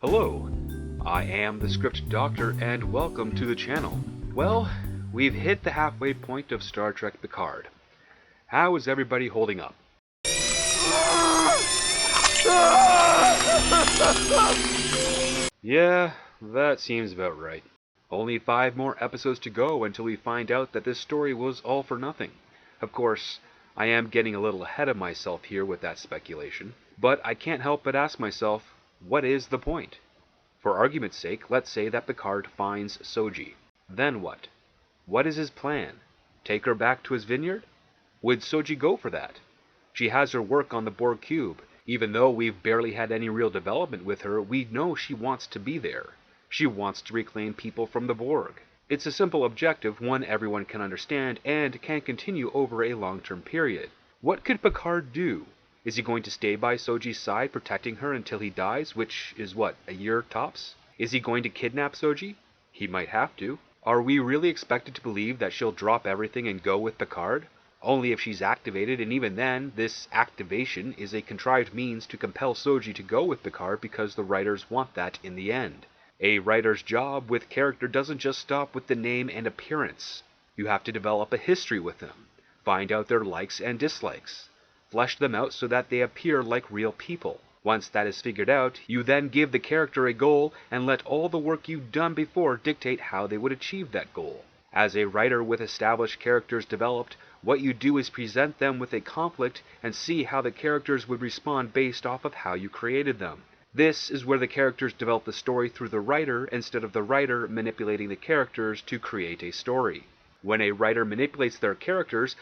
Hello, I am the Script Doctor and welcome to the channel. Well, we've hit the halfway point of Star Trek Picard. How is everybody holding up? Yeah, that seems about right. Only 5 more episodes to go until we find out that this story was all for nothing. Of course, I am getting a little ahead of myself here with that speculation, but I can't help but ask myself, what is the point? For argument's sake, let's say that Picard finds Soji. Then what? What is his plan? Take her back to his vineyard? Would Soji go for that? She has her work on the Borg cube. Even though we've barely had any real development with her, we know she wants to be there. She wants to reclaim people from the Borg. It's a simple objective, one everyone can understand, and can continue over a long-term period. What could Picard do? Is he going to stay by Soji's side, protecting her until he dies, which is what, a year tops? Is he going to kidnap Soji? He might have to. Are we really expected to believe that she'll drop everything and go with Picard? Only if she's activated, and even then, this activation is a contrived means to compel Soji to go with Picard because the writers want that in the end. A writer's job with character doesn't just stop with the name and appearance. You have to develop a history with them, find out their likes and dislikes, flesh them out so that they appear like real people. Once that is figured out, you then give the character a goal and let all the work you've done before dictate how they would achieve that goal. As a writer with established characters developed, what you do is present them with a conflict and see how the characters would respond based off of how you created them. This is where the characters develop the story through the writer instead of the writer manipulating the characters to create a story. When a writer manipulates their characters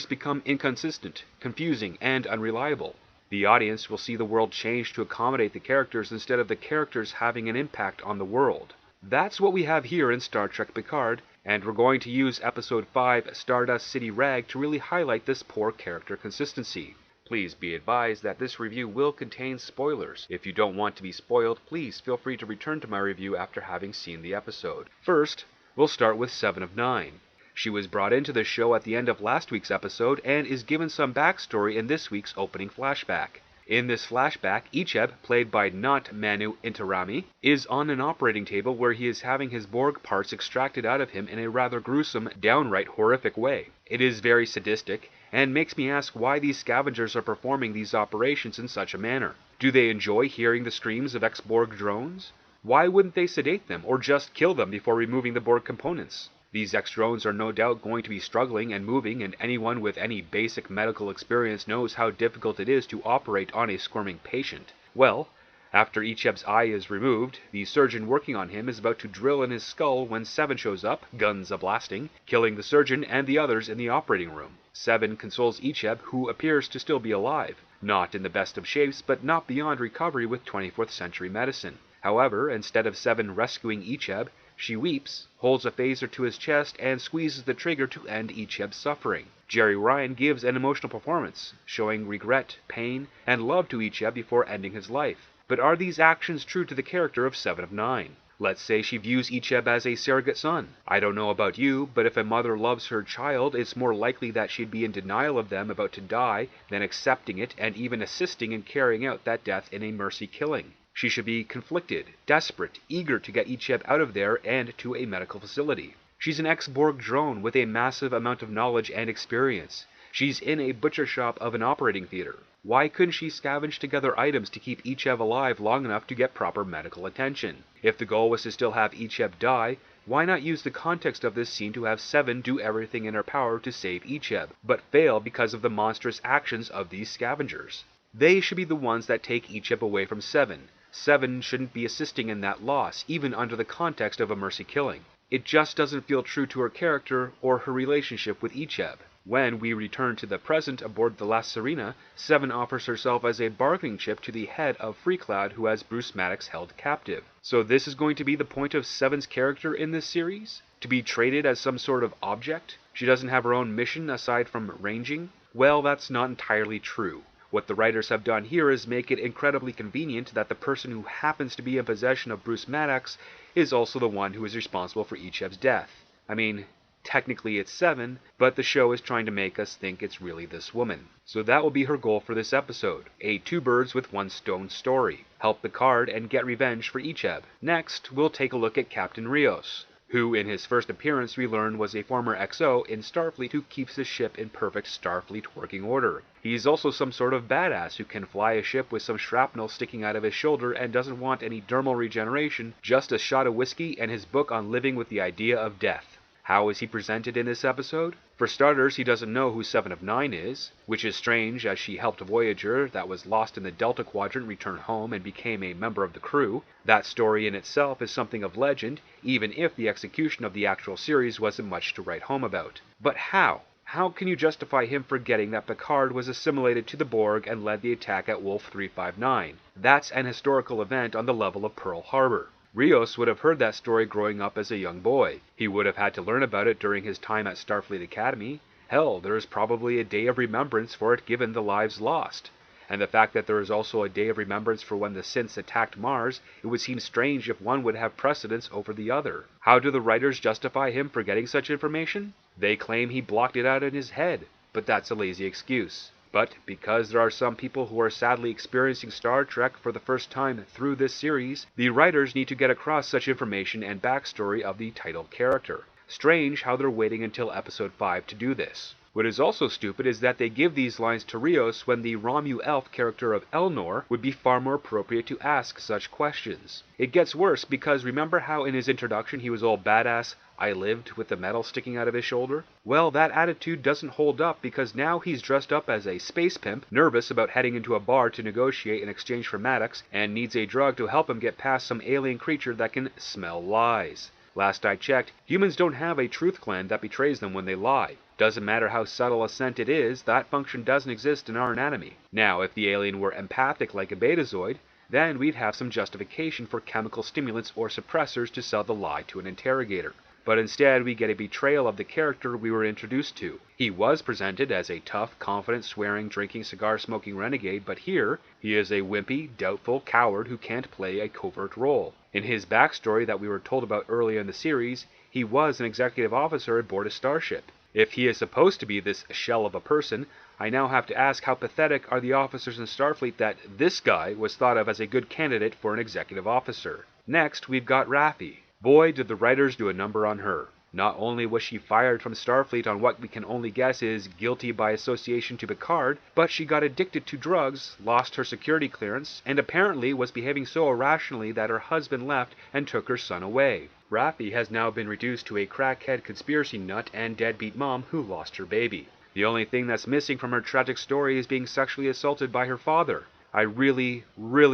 become inconsistent, confusing, and unreliable. The audience will see the world change to accommodate the characters instead of the characters having an impact on the world. That's what we have here in Star Trek Picard, and we're going to use Episode 5, Stardust City Rag, to really highlight this poor character consistency. Please be advised that this review will contain spoilers. If you don't want to be spoiled, please feel free to return to my review after having seen the episode. First, we'll start with 7 of 9. She was brought into the show at the end of last week's episode and is given some backstory in this week's opening flashback. In this flashback, Icheb, played by not Manu Intirami, is on an operating table where he is having his Borg parts extracted out of him in a rather gruesome, downright horrific way. It is very sadistic, and makes me ask why these scavengers are performing these operations in such a manner. Do they enjoy hearing the screams of ex-Borg drones? Why wouldn't they sedate them, or just kill them before removing the Borg components? These ex-drones are no doubt going to be struggling and moving, and anyone with any basic medical experience knows how difficult it is to operate on a squirming patient. Well, after Icheb's eye is removed, the surgeon working on him is about to drill in his skull when Seven shows up, guns a-blasting, killing the surgeon and the others in the operating room. Seven consoles Icheb, who appears to still be alive. Not in the best of shapes, but not beyond recovery with 24th century medicine. However, instead of Seven rescuing Icheb, she weeps, holds a phaser to his chest, and squeezes the trigger to end Icheb's suffering. Jerry Ryan gives an emotional performance, showing regret, pain, and love to Icheb before ending his life. But are these actions true to the character of 7 of 9? Let's say she views Icheb as a surrogate son. I don't know about you, but if a mother loves her child, it's more likely that she'd be in denial of them about to die than accepting it and even assisting in carrying out that death in a mercy killing. She should be conflicted, desperate, eager to get Icheb out of there and to a medical facility. She's an ex-Borg drone with a massive amount of knowledge and experience. She's in a butcher shop of an operating theater. Why couldn't she scavenge together items to keep Icheb alive long enough to get proper medical attention? If the goal was to still have Icheb die, why not use the context of this scene to have Seven do everything in her power to save Icheb, but fail because of the monstrous actions of these scavengers? They should be the ones that take Icheb away from Seven. Seven shouldn't be assisting in that loss, even under the context of a mercy killing. It just doesn't feel true to her character or her relationship with Icheb. When we return to the present aboard the La Serena, Seven offers herself as a bargaining chip to the head of Freecloud, who has Bruce Maddox held captive. So this is going to be the point of Seven's character in this series? To be traded as some sort of object? She doesn't have her own mission aside from ranging? Well, that's not entirely true. What the writers have done here is make it incredibly convenient that the person who happens to be in possession of Bruce Maddox is also the one who is responsible for Icheb's death. I mean, Technically it's 7, but the show is trying to make us think it's really this woman. So that will be her goal for this episode, a two birds with one stone story. Help Picard and get revenge for Icheb. Next, we'll take a look at Captain Rios, who in his first appearance we learned was a former XO in Starfleet who keeps his ship in perfect Starfleet working order. He's also some sort of badass who can fly a ship with some shrapnel sticking out of his shoulder and doesn't want any dermal regeneration, just a shot of whiskey and his book on living with the idea of death. How is he presented in this episode? For starters, he doesn't know who 7 of 9 is, which is strange as she helped a Voyager that was lost in the Delta Quadrant return home and became a member of the crew. That story in itself is something of legend, even if the execution of the actual series wasn't much to write home about. But how? How can you justify him forgetting that Picard was assimilated to the Borg and led the attack at Wolf 359? That's an historical event on the level of Pearl Harbor. Rios would have heard that story growing up as a young boy. He would have had to learn about it during his time at Starfleet Academy. Hell, there is probably a day of remembrance for it given the lives lost. And the fact that there is also a day of remembrance for when the synths attacked Mars, it would seem strange if one would have precedence over the other. How do the writers justify him forgetting such information? They claim he blocked it out in his head, but that's a lazy excuse. But because there are some people who are sadly experiencing Star Trek for the first time through this series, the writers need to get across such information and backstory of the title character. Strange how they're waiting until episode 5 to do this. What is also stupid is that they give these lines to Rios when the Romu elf character of Eleanor would be far more appropriate to ask such questions. It gets worse because remember how in his introduction he was all badass, I lived, with the metal sticking out of his shoulder? Well, that attitude doesn't hold up because now he's dressed up as a space pimp, nervous about heading into a bar to negotiate in exchange for Maddox, and needs a drug to help him get past some alien creature that can smell lies. Last I checked, humans don't have a truth gland that betrays them when they lie. Doesn't matter how subtle a scent it is, that function doesn't exist in our anatomy. Now, if the alien were empathic like a betazoid, then we'd have some justification for chemical stimulants or suppressors to sell the lie to an interrogator. But instead we get a betrayal of the character we were introduced to. He was presented as a tough, confident, swearing, drinking, cigar-smoking renegade, but here he is a wimpy, doubtful coward who can't play a covert role. In his backstory that we were told about earlier in the series, he was an executive officer aboard a starship. If he is supposed to be this shell of a person, I now have to ask how pathetic are the officers in Starfleet that this guy was thought of as a good candidate for an executive officer. Next, we've got Raffi. Boy, did the writers do a number on her. Not only was she fired from Starfleet on what we can only guess is guilty by association to Picard, but she got addicted to drugs, lost her security clearance, and apparently was behaving so irrationally that her husband left and took her son away. Raffi has now been reduced to a crackhead conspiracy nut and deadbeat mom who lost her baby. The only thing that's missing from her tragic story is being sexually assaulted by her father. I really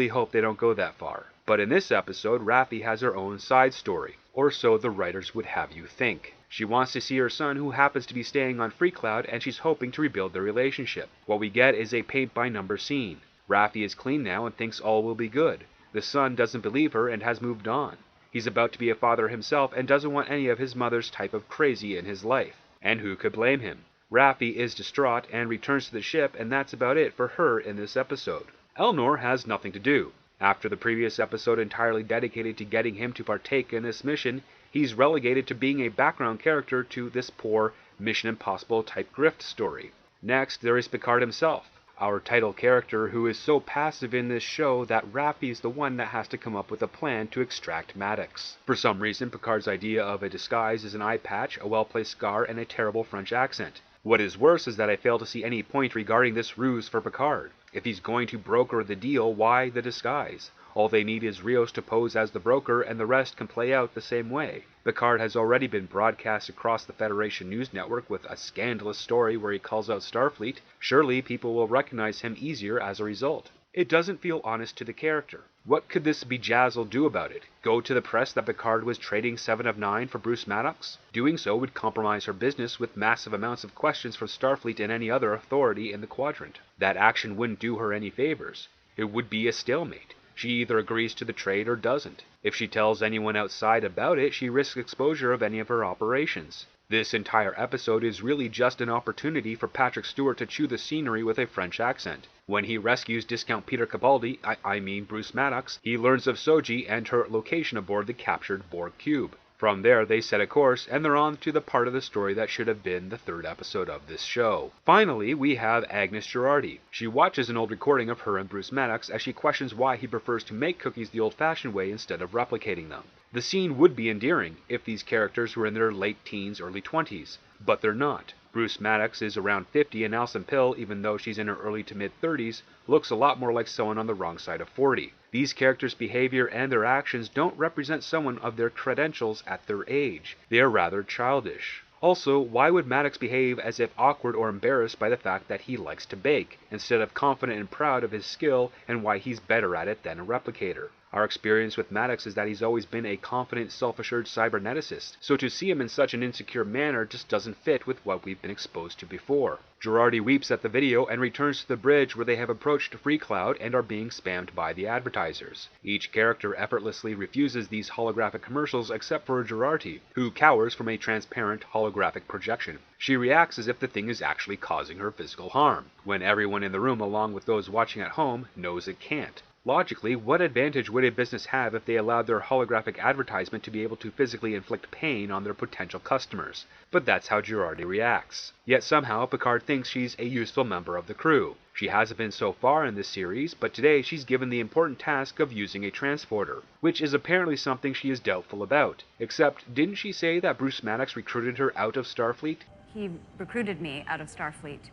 hope they don't go that far. But in this episode, Raffi has her own side story, or so the writers would have you think. She wants to see her son who happens to be staying on Freecloud and she's hoping to rebuild their relationship. What we get is a paint-by-number scene. Raffi is clean now and thinks all will be good. The son doesn't believe her and has moved on. He's about to be a father himself and doesn't want any of his mother's type of crazy in his life. And who could blame him? Raffi is distraught and returns to the ship, and that's about it for her in this episode. Eleanor has nothing to do. After the previous episode entirely dedicated to getting him to partake in this mission, he's relegated to being a background character to this poor Mission Impossible type grift story. Next, there is Picard himself, our title character who is so passive in this show that Raffi is the one that has to come up with a plan to extract Maddox. For some reason, Picard's idea of a disguise is an eye patch, a well-placed scar, and a terrible French accent. What is worse is that I fail to see any point regarding this ruse for Picard. If he's going to broker the deal, why the disguise? All they need is Rios to pose as the broker and the rest can play out the same way. Picard has already been broadcast across the Federation News Network with a scandalous story where he calls out Starfleet. Surely people will recognize him easier as a result. It doesn't feel honest to the character. What could this bejazzle do about it? Go to the press that Picard was trading 7 of 9 for Bruce Maddox? Doing so would compromise her business with massive amounts of questions from Starfleet and any other authority in the quadrant. That action wouldn't do her any favors. It would be a stalemate. She either agrees to the trade or doesn't. If she tells anyone outside about it, she risks exposure of any of her operations. This entire episode is really just an opportunity for Patrick Stewart to chew the scenery with a French accent. When he rescues Discount Peter Capaldi, I mean Bruce Maddox, he learns of Soji and her location aboard the captured Borg cube. From there, they set a course, and they're on to the part of the story that should have been the third episode of this show. Finally, we have Agnes Girardi. She watches an old recording of her and Bruce Maddox as she questions why he prefers to make cookies the old-fashioned way instead of replicating them. The scene would be endearing if these characters were in their late teens, early 20s, but they're not. Bruce Maddox is around 50 and Alison Pill, even though she's in her early to mid-30s, looks a lot more like someone on the wrong side of 40. These characters' behavior and their actions don't represent someone of their credentials at their age. They are rather childish. Also, why would Maddox behave as if awkward or embarrassed by the fact that he likes to bake, instead of confident and proud of his skill and why he's better at it than a replicator? Our experience with Maddox is that he's always been a confident, self-assured cyberneticist, so to see him in such an insecure manner just doesn't fit with what we've been exposed to before. Girardi weeps at the video and returns to the bridge where they have approached FreeCloud and are being spammed by the advertisers. Each character effortlessly refuses these holographic commercials except for Girardi, who cowers from a transparent holographic projection. She reacts as if the thing is actually causing her physical harm, when everyone in the room, along with those watching at home, knows it can't. Logically, what advantage would a business have if they allowed their holographic advertisement to be able to physically inflict pain on their potential customers? But that's how Girardi reacts. Yet somehow Picard thinks she's a useful member of the crew. She hasn't been so far in this series, but today she's given the important task of using a transporter, which is apparently something she is doubtful about. Except, didn't she say that Bruce Maddox recruited her out of Starfleet? He recruited me out of Starfleet.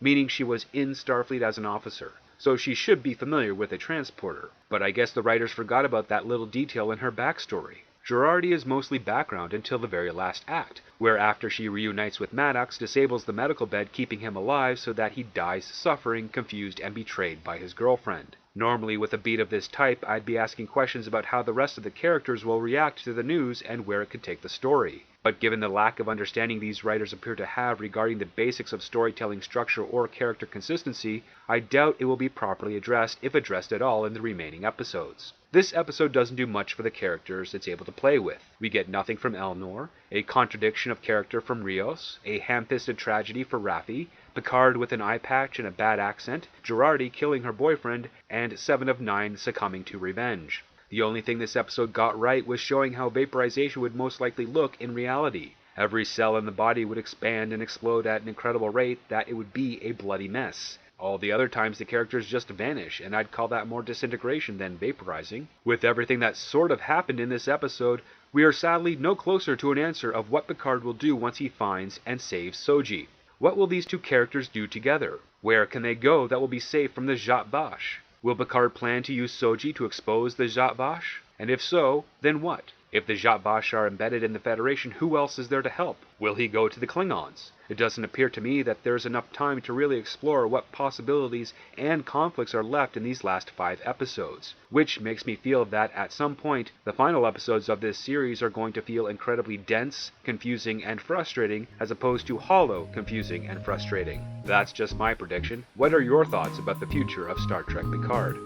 Meaning she was in Starfleet as an officer. So she should be familiar with a transporter. But I guess the writers forgot about that little detail in her backstory. Girardi is mostly background until the very last act, where after she reunites with Maddox, disables the medical bed keeping him alive so that he dies suffering, confused, and betrayed by his girlfriend. Normally with a beat of this type, I'd be asking questions about how the rest of the characters will react to the news and where it could take the story. But given the lack of understanding these writers appear to have regarding the basics of storytelling structure or character consistency, I doubt it will be properly addressed, if addressed at all, in the remaining episodes. This episode doesn't do much for the characters it's able to play with. We get nothing from Eleanor, a contradiction of character from Rios, a ham-fisted tragedy for Raffi, Picard with an eye patch and a bad accent, Girardi killing her boyfriend, and 7 of 9 succumbing to revenge. The only thing this episode got right was showing how vaporization would most likely look in reality. Every cell in the body would expand and explode at an incredible rate that it would be a bloody mess. All the other times the characters just vanish, and I'd call that more disintegration than vaporizing. With everything that sort of happened in this episode, we are sadly no closer to an answer of what Picard will do once he finds and saves Soji. What will these two characters do together? Where can they go that will be safe from the Zhat Vash? Will Picard plan to use Soji to expose the Zhat Vash? And if so, then what? If the Zhat Vash are embedded in the Federation, who else is there to help? Will he go to the Klingons? It doesn't appear to me that there's enough time to really explore what possibilities and conflicts are left in these last 5 episodes, which makes me feel that at some point, the final episodes of this series are going to feel incredibly dense, confusing, and frustrating, as opposed to hollow, confusing, and frustrating. That's just my prediction. What are your thoughts about the future of Star Trek Picard?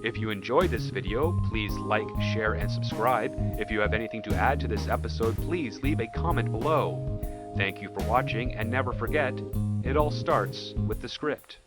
If you enjoyed this video, please like, share, and subscribe. If you have anything to add to this episode, please leave a comment below. Thank you for watching, and never forget, it all starts with the script.